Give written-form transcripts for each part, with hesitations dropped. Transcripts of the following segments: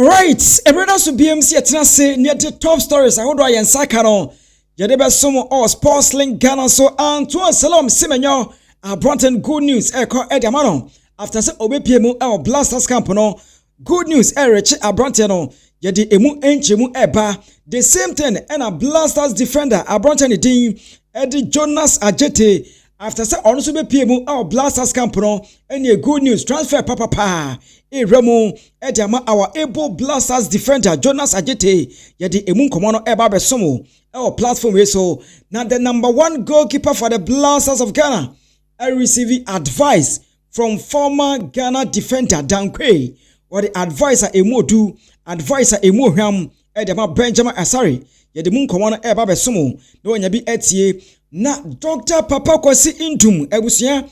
Alright, everyone should BMC at near the top stories. I would and Sakano. Yadeba Sumo or Sports Link Ghana. So Antoine Semenyo, Bronton good news. Echo Ediamano. After say OBPMU our Blasters Campono. Good news, Rich Abronteno. Yadi emu enchemu eba. The same thing and a Blasters defender Abronton Dean Eddie Jonas Ajete. After say also be PMU our Blasters Campono. Any good news transfer papa. Remu Ediama our able Blasters defender Jonas Ajete. Yadi emu komono eba besomo. Our platform so now the #1 goalkeeper for the Blasters of Ghana. I receive advice from former Ghana defender Dankwe. Or the advisor emu do advisor emu hwam Ediama Benjamin Asare. Yadi mu komono eba besomo. No nya bi etie na Dr. Papa Kwasi Intum ebusia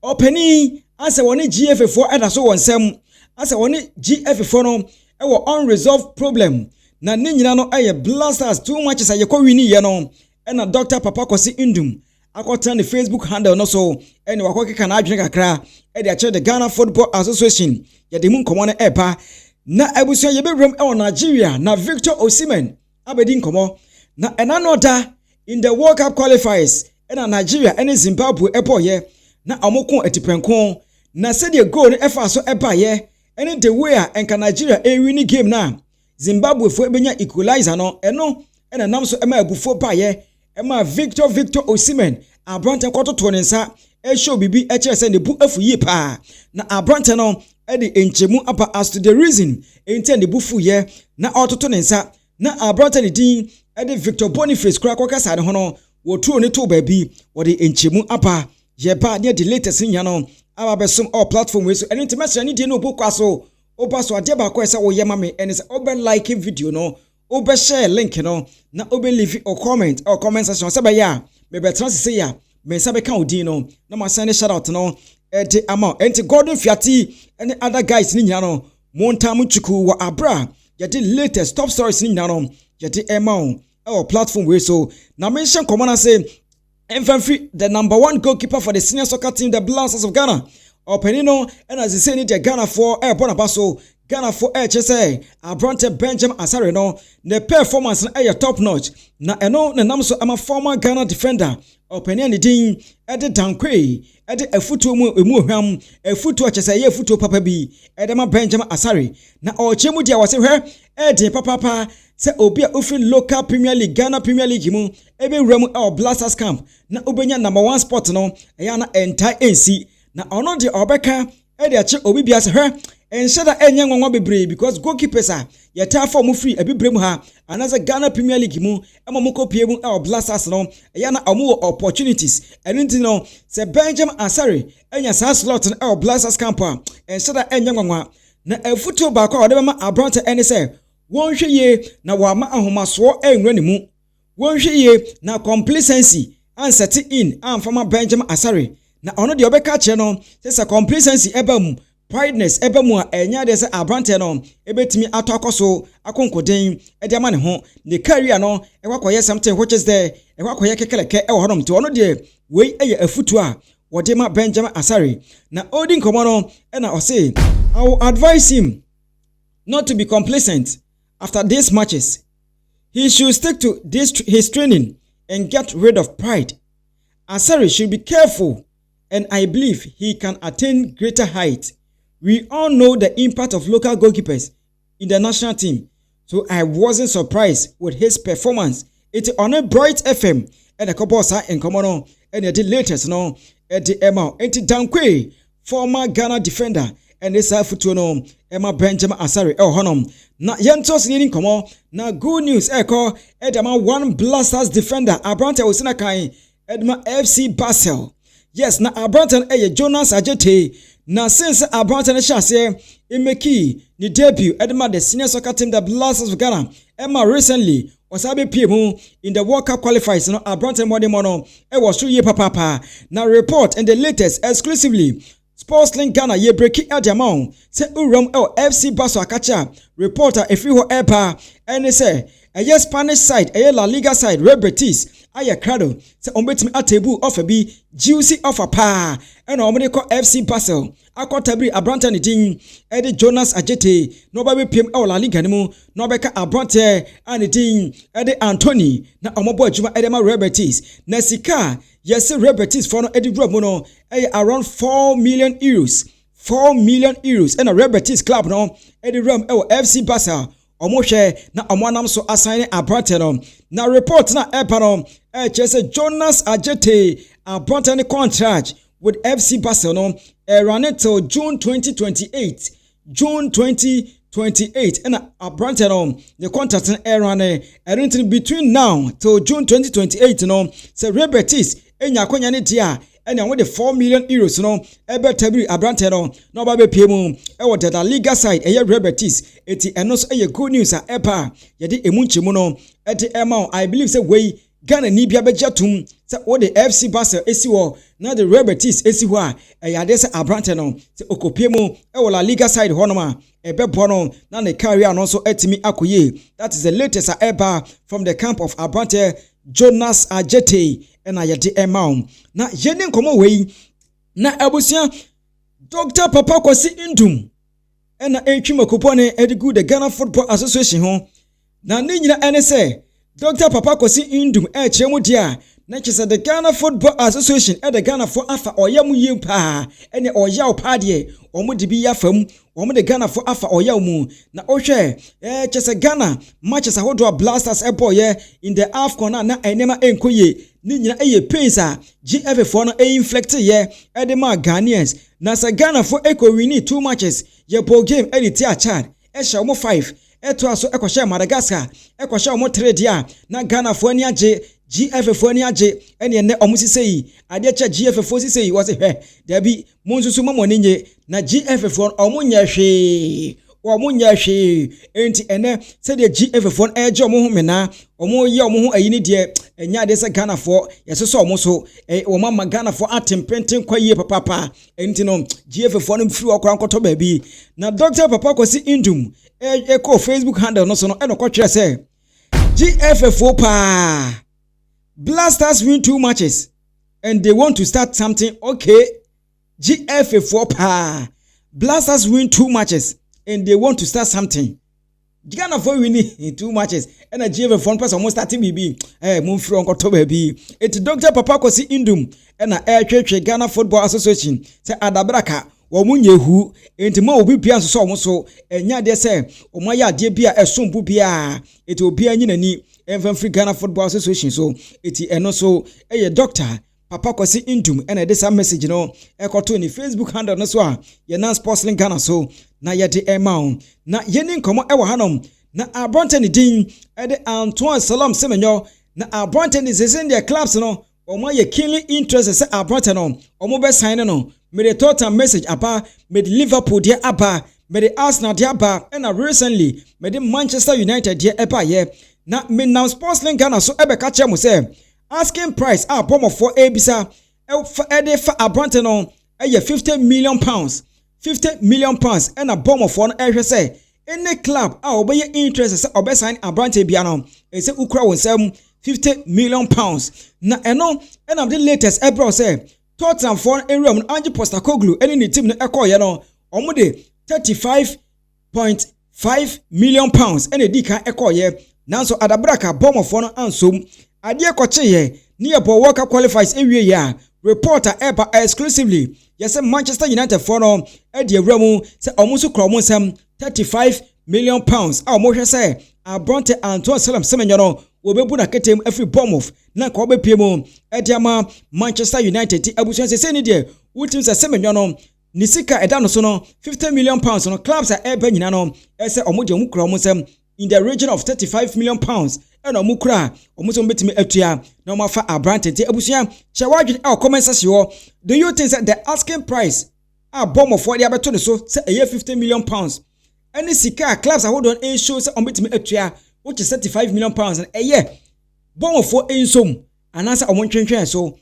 openi ase woni GF4 eda so wonsem ase woni GF4 no ewo unresolved problem na ne nyina no aye Blasters too much say ye ko wini ye no na Dr. Papa Kwasi Intum akota ne Facebook handle no so ene wakokeka na adwene kakra e de ache the Ghana Football Association ye de mu nkomo no eba na ebusia ye bewrem ewo Nigeria na Victor Osimhen abedi nkomo na enanoda in the World Cup qualifiers and Nigeria and Zimbabwe epoye na amoko etipenko na said the goal no efa so eba ye and the way and can Nigeria win game na Zimbabwe fo ebenya equalizer no eno and nam so ema abufo ba ye ema Victor Osimhen Abrante kwato to ne nsa e show bibi e kire se ne bu afu yi pa na Abrante no e de enchemu apa as to the reason enti ne bufu ye na ototo ne nsa na Abrante ne din Ede Victor Boniface kura kwa kasa ho no wo tuo ne to baabi wo de enchemu apa ye ba ne the latest nya no aba besom all platform we so ene ntimase ne die no bokwa so oba so ade ba kwa ese wo ye mame ene se oba like video no oba share link no na oba leave or comment section se ba ya me betra se ya me sa be kan odin no na ma send shout out no ede ama enti Gordon Fiati ene other guys ni nya no montamu chuku wa abra ye the latest top stories ni nya no ye the ema our platform we so now mention common say infantry the #1 goalkeeper for the senior soccer team the Blasters of Ghana openino and as they say need the Ghana for bonabaso Ghana for HSA Abronte Benjamin Asare no the performance na top notch na eno na nam so am a former Ghana defender openia ne din ede Dankwe ede afuto mu hwam afuto HSA ye afuto papa bi ede ma Benjamin Asare na ochemu dia wase hwe ede papa se obi a ofin local Premier League Ghana Premier League mu ebe wram our Blasters camp na obenya #1 spot no eya na entire NC na ono de obeka e de ache obi bia se hwe enshada enye nwanwa bebre because goalkeepers a yeta form free ebibrem ha anaza Ghana Premier League mu emamoko pie mu our Blasters no eya na omo opportunities enunti no se Benjamin Asare enya sa slot na our Blasters camp a enshada enye nwanwa na afuto ba kwa ode ma Abrante ene se wonhwe ye na wama ahomaso enwura ne mu wonhwe ye na complacency anseti in amfama Benjamin Asare na ono de obeka che no se complacency eba mu prideness eba mu a enya de se Abrante no ebetimi atokoso akonkoden e de ama ne ho ne career no e kwakoye something which is there e kwakoye kekeleke e honom to ono de wei eye afutu a wode ma Benjamin Asare na odin komo no e na o say I will advise him not to be complacent after these matches. He should stick to his training and get rid of pride. Asare should be careful and I believe he can attain greater heights. We all know the impact of local goalkeepers in the national team, so I wasn't surprised with his performance. It's on a Bright FM and a couple of in common and the latest no at the Emma Dankwe, former Ghana defender. And this afuto no Emma Benjamin Asare honom na yentos ni nkomo na good news eko edama one Blasters defender Abrante Osina kan edma FC Basel. Yes na Abrante Jonas Ajete na since Abrante na shase emeki ni debut edma the senior soccer team the Blasters of Ghana Emma recently Osabe PM in the World Cup qualifiers no Abrante Modemono was 2 year papa na report and the latest exclusively Sports Link Ghana ye breaki adamon se uram FC Baso akacha reporter efi ho epa ene se a Spanish side, a La Liga side, Real Betis, Aya Crado, say ombetimi atebu offer bi juicy offer pa, and omni call FC Basel. Akotabri Abrante ni din Eddie Jonas Ajete no ba be piem e La Liga ni mu no beka Abrante ani din Eddie Anthony na omobo adwuma Eddie ma Real Betis na sika yes Real Betis for no Eddie Drop no around 4 million euros 4 million euros and a Real Betis club no Eddie Ram FC Basel omo hwe na omo anam so assign Abrante no na report na epa no chese Jonas Ajete Abrante ni contract with FC Barcelona run until June 2028. June 2028. And Abrante no the contract run between now till June 2028 no. So Real Betis enya kwanya ne dia enya with the 4 million euros no ebe tabiri Abrante no ba be pie mu e the La Liga side Real Betis eti eno so good news a epa ye de emu nchemu no eti ema I believe say we Ghana ni bia beja tum say o the FC Basel esi wo na the Real Betis esi ho a yade say Abrante no say okopie mu La Liga side ho no ma ebebo no na ne career no so etimi akoye. That is the latest ever from the camp of Abrante Jonas Ajete and ayade emau na yeni nkomo wei na abusia Dr. Papa Kwasi Indum and etwima kupone edigu the Ghana Football Association ho na ne nyina ene say Dr. Papa Kwasi Indum chemu dia na chese the Ghana Football Association the Ghana for afa oyam yim pa ene oyaw pa de omo de bi yafam omo de Ghana for afa oyaw mu na ohwe chese Ghana matches ahodo Blasters boy in the AFCON na enema enkoye ni nyina pains a GF for no inflect ye de ma Ghanaians na se Ghana for win 2 matches ye ball game tia Chad hye omo 5 eto aso ekwohye Madagascar ekwohye omo 3 dia na Ghana for ani age GF for ani age ene ne omo sisei ade cha GF for sisei wo se hwe da bi monsusu mamone nye na GF for omo nya hwe enti ene se de GF for eje omo ho mena omo ye omo ho ayini de enya de se Ghana for yesoso omo so omo ma Ghana for atempenten kwaye papa enti no GF for no mfiri okra nkoto ba bi na Dr. Papa Kwasi Indum eko Facebook handle no so no eno kwetwe se GF4 pa Blasters win 2 matches and they want to start something. Okay, GF4 pa Blasters win 2 matches and they want to start something. Ghana for winning 2 matches and a GF4 pass almost starting BB move from October B. It's Dr. Papa Kwasi Indum and a Ghana Football Association say adabraka Womunyehu enti ma obi bia so omo so enya de se omaya de bia esombu bia eti obi anyi nani Free Ghana Football Association so eti eno so Dr. Papa Kwasi Indum ena de some message no ekoto ni Facebook handle no so a ye nan Sportslink Ghana so na ye de emau na ye ni nkomo hanom na Abrante ni din de Antoine Semenyo na Abrante ni sesen their clubs no omo ye keenly interested say Abrante no omo be sign no me the total message apa me the Liverpool dia apa me the Arsenal dia apa and recently me the Manchester United dia apa ye na me now Sportslink Ghana so ebe ka che mo say asking price bomb for ebisa e for Abrante no 50 million pounds 50 million pounds and a bomb for no ehwe say any club obey interest say obey sign Abrante bia no e say ukura won say 50 million pounds na eno and am the latest ebro say Tottenham for area Ange Postecoglou any ni team no ekoye no omo de 35.5 million pounds and di kan ekoye nanso adabraka bomb for no ansom ade ekoche ye ni ebo World Cup qualifiers ewie ya reporter ever exclusively yes Manchester United for no e de awramu say omo so kro mo sam 35 million pounds omo hwe say Abrante Antoine Semenyo no obebu na ketem every bomb of na ko be pie mu ediama Manchester United ti abusuan se ni de ultim se Semenyo no ni sika eda no so no 50 million pounds no clubs are eba nyina no ese omo de omu kura omo sem in the region of 35 million pounds and omu kura omu so betimi atua na omu afa Abrante ti abusuan che wadwene comment section. Do you think that the asking price bomb of what they abeto no so say 50 million pounds any sika clubs are hold on a show say omu betimi atua which is 35 million pounds and a year bomb for insom and answer on one so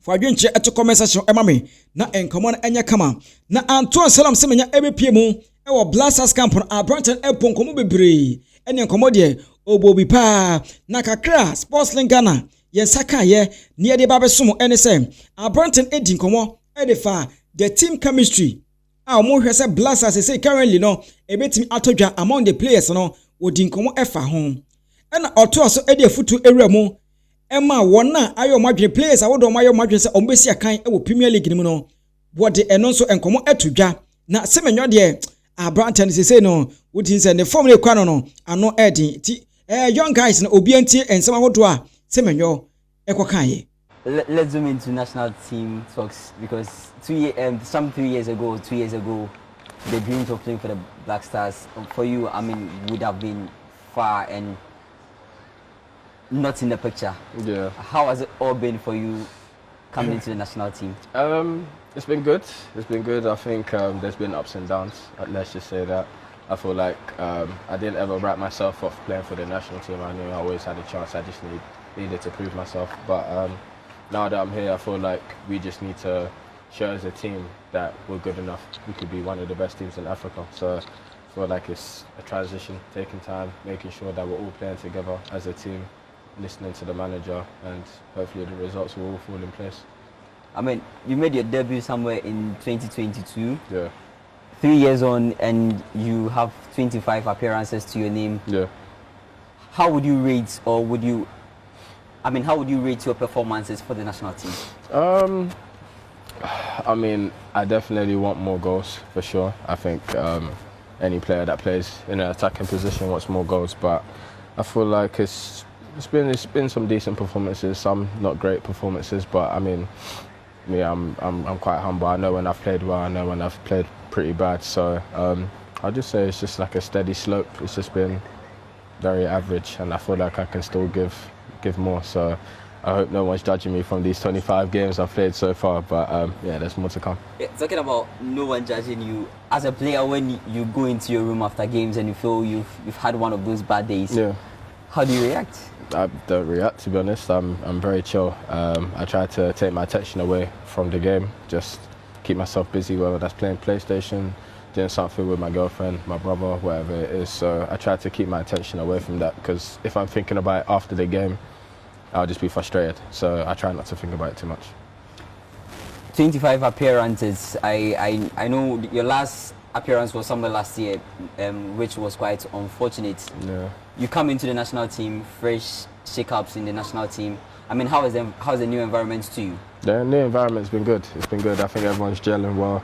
for adwenche eto comment section emame na enkomo na enya kama na Antoine Semenyo ebepie mu e wo Blasters camp no Abrante epon komo bebre ene enkomo de obobi pa na kakra Sportslink Ghana yen saka ye ne de ba besom ene se Abranten edi nkomo e de fa the team chemistry a mo hwe se Blasters say currently no e betimi atodwa among the players no odi nkomo e fa ho ena oto so e de futu ewura mu Emma wona ayo madwe players awodo mayo madwe se ombesi akan e wo Premier League ni mu no wode eno so enkomo etodwa na Semenyo de Abranten say no wodi se the form le kwa no ano edin ti young guys na obi antie ensem awodo a Semenyo ekokan. Let's zoom into national team talks because 2 years ago, the dreams of playing for the Black Stars for you, I mean, would have been far and not in the picture. Yeah. How has it all been for you coming into the national team? It's been good. It's been good. I think there's been ups and downs. Let's just say that. I feel like I didn't ever write myself off playing for the national team. I knew I always had a chance. I just needed to prove myself. But now that I'm here, I feel like we just need to show as a team that we're good enough. We could be one of the best teams in Africa. So I feel like it's a transition, taking time, making sure that we're all playing together as a team, listening to the manager, and hopefully the results will all fall in place. I mean, you made your debut somewhere in 2022. Yeah. 3 years on, and you have 25 appearances to your name. Yeah. How would you rate, how would you rate your performances for the national team? I mean, I definitely want more goals for sure. I think any player that plays in an attacking position wants more goals, but I feel like it's been some decent performances, some not great performances. But I mean, I'm quite humble. I know when I've played well, I know when I've played pretty bad. So I'll just say it's just like a steady slope. It's just been very average, and I feel like I can still give more. So I hope no one's judging me from these 25 games I've played so far, but yeah, there's more to come. Yeah, talking about no one judging you, as a player, when you go into your room after games and you feel you've had one of those bad days, yeah, how do you react? I don't react, to be honest. I'm very chill. I try to take my attention away from the game, just keep myself busy, whether that's playing PlayStation, doing something with my girlfriend, my brother, whatever it is. So I try to keep my attention away from that, because if I'm thinking about it after the game, I'll just be frustrated. So I try not to think about it too much. 25 appearances. I know your last appearance was somewhere last year, which was quite unfortunate. Yeah. You come into the national team, fresh shake-ups in the national team. I mean, how's the new environment to you? The new environment's been good. It's been good. I think everyone's gelling well.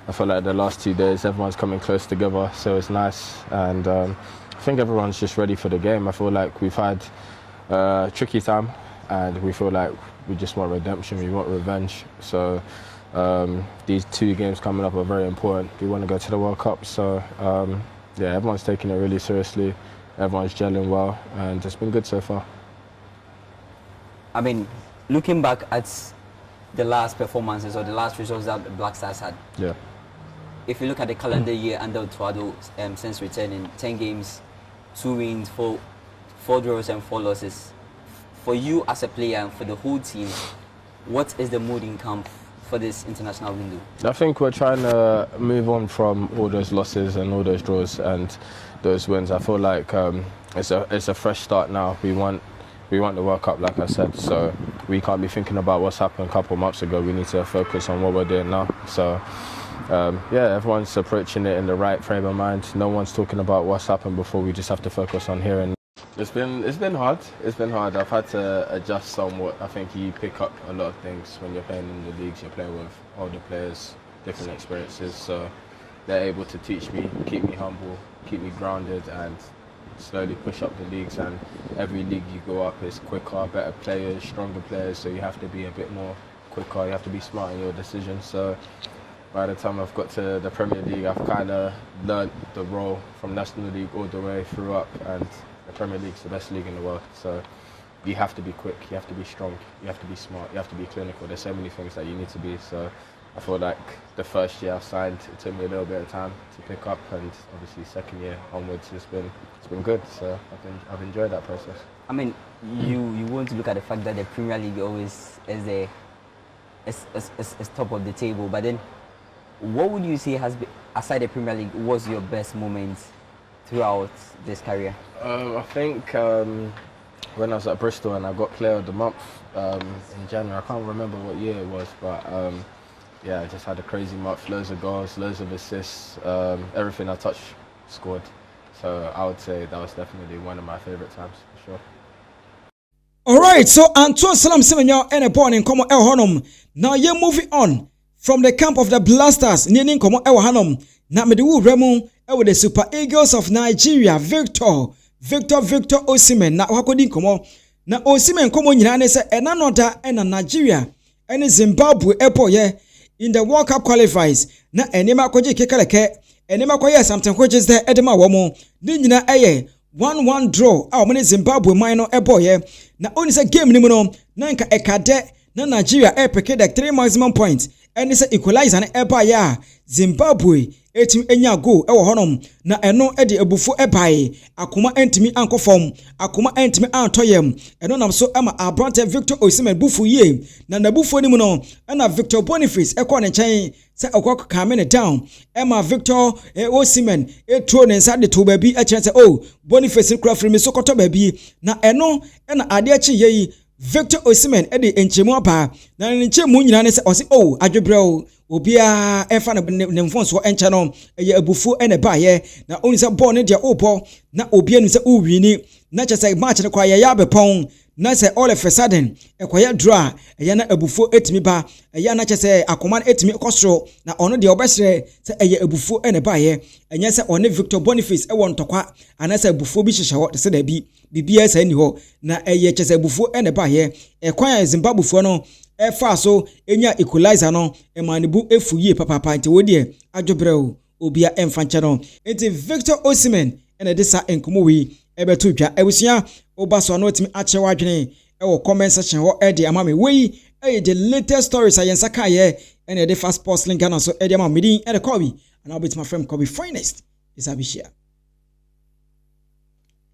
I feel like the last 2 days, everyone's coming close together, so it's nice. And I think everyone's just ready for the game. I feel like we've had a tricky time, and we feel like we just want redemption, we want revenge. So these 2 games coming up are very important. We want to go to the World Cup, so yeah, everyone's taking it really seriously. Everyone's gelling well, and it's been good so far. I mean, looking back at the last performances or the last results that the Black Stars had, yeah. If you look at the calendar year under Tuado, since returning, 10 games, 2 wins, 4 draws and 4 losses. For you as a player and for the whole team, what is the mood in camp for this international window? I think we're trying to move on from all those losses and all those draws and those wins. I feel like it's a fresh start now. We want the World Cup, like I said, so we can't be thinking about what's happened a couple of months ago. We need to focus on what we're doing now. So yeah, everyone's approaching it in the right frame of mind. No one's talking about what's happened before. We just have to focus on here and now. It's been hard. It's been hard. I've had to adjust somewhat. I think you pick up a lot of things when you're playing in the leagues. You're playing with older players, different experiences, so they're able to teach me, keep me humble, keep me grounded, and slowly push up the leagues. And every league you go up is quicker, better players, stronger players, so you have to be a bit more quicker. You have to be smart in your decisions. So by the time I've got to the Premier League, I've kind of learned the role from National League all the way through up, and the Premier League's the best league in the world. So you have to be quick, you have to be strong, you have to be smart, you have to be clinical. There's so many things that you need to be. So I feel like the first year I signed, it took me a little bit of time to pick up, and obviously second year onwards it's been good. So I've enjoyed that process. I mean, you want to look at the fact that the Premier League always is top of the table, but then what would you say has been, aside the Premier League, was your best moment throughout this career? I think when I was at Bristol and I got Player of the Month in January. I can't remember what year it was, but yeah, I just had a crazy month. Loads of goals, loads of assists. Everything I touched scored. So I would say that was definitely one of my favourite times for sure. Alright, so Antoine Semenyo and a born in Komo El Honum. Now you're moving on from the camp of the Blasters, Ninin Komo El Hanum. Now Mediwu Remu, with the Super Eagles of Nigeria, Victor Osimhen. Now Wakodin Komo. Now Osimhen Komo Nyan say another and Nigeria and Zimbabwe Airport yeah in the World Cup qualifiers. Na enema kwaji kekaleke enema kwaye something which is there edema womo. Ninyina eye 1-1 draw a omene Zimbabwe minor eboye na only say game ni mu no na nka ekade na Nigeria epeke the 3 maximum points and say equalizer na eba ya Zimbabwe etim enya goal ewo honom na eno e de ebufu ebae akoma entimi ankofom akoma entimi antoyem eno nam so ama abrante Victor Osimhen bufu ye na nabufu ni mu no na Victor Boniface ekọ ne nchen se okọ kamene down ema Victor Osimhen etro ne nsa de to ba bi e kire se oh Boniface kura free me sokoto ba bi na eno na ade achi ye Victor Osimhen e de enchemu aba na ne nchemu nyina ne se o se oh adwebrɛ obia efa ne mfonso encha no eye abufu ene baye na oni se ball ne dia obo na obia nu se uwini na chese match ne kwa ya bepon na se all of a sudden ekoya draw eye na abufu etimi ba eye na chese akoman etimi kosro na ono de obesre se eye abufu ene baye enye se one Victor Boniface e won tokwa ana se abufu bi hihye ho se da bi bibia sa ni ho na eye chese abufu ene baye ekwan Zimbabwe fu no efa so enya equalizer no emanibu efuye papa nti wodie adwobrɛ obia emfanche no enti Victor Osimhen ene de sa enkomo wi ebeto dwa ebusua obaso no otimi ache wadwene ewo comment section ho ede amame we the latest stories ayensa kaye ene de fast sports link na so ede amame din ede kobi and I'll be my friend Kobe finest is abishia.